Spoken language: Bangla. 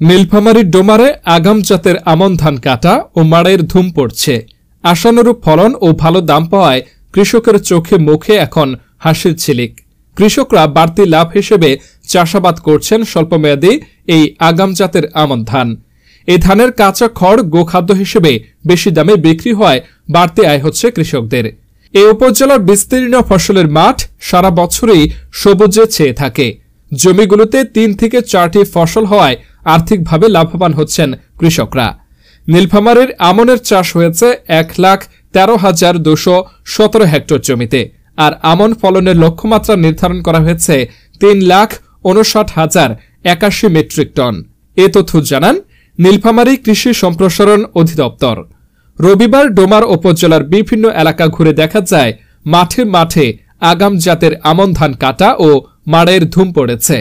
নীলফামারীর ডোমারে আগাম জাতের আমন ধান কাটা ও মাড়াইয়ের ধুম পড়ছে। আশানুরূপ ফলন ও ভালো দাম পাওয়ায় কৃষকের চোখে মুখে এখন হাসির ঝিলিক। কৃষকরা বাড়তি লাভ হিসেবে চাষাবাদ করছেন স্বল্পমেয়াদী এই আগাম জাতের আমন ধান। এই ধানের কাঁচা খড় গোখাদ্য হিসেবে বেশি দামে বিক্রি হওয়ায় বাড়তি আয় হচ্ছে কৃষকদের। এই উপজেলার বিস্তীর্ণ ফসলের মাঠ সারা বছরই সবুজে ছেয়ে থাকে। জমিগুলোতে ৩ থেকে ৪টি ফসল হওয়ায় আর্থিকভাবে লাভবান হচ্ছেন কৃষকরা। নীলফামারীর আমনের চাষ হয়েছে ১,১৩,২১৭ হেক্টর জমিতে, আর আমন ফলনের লক্ষ্যমাত্রা নির্ধারণ করা হয়েছে ৩,৫৯,০৮১ মেট্রিক টন। এ তথ্য জানান নীলফামারী কৃষি সম্প্রসারণ অধিদপ্তর। রবিবার ডোমার উপজেলার বিভিন্ন এলাকা ঘুরে দেখা যায় মাঠে মাঠে আগাম জাতের আমন ধান কাটা ও মাড়াইয়ের ধুম পড়েছে।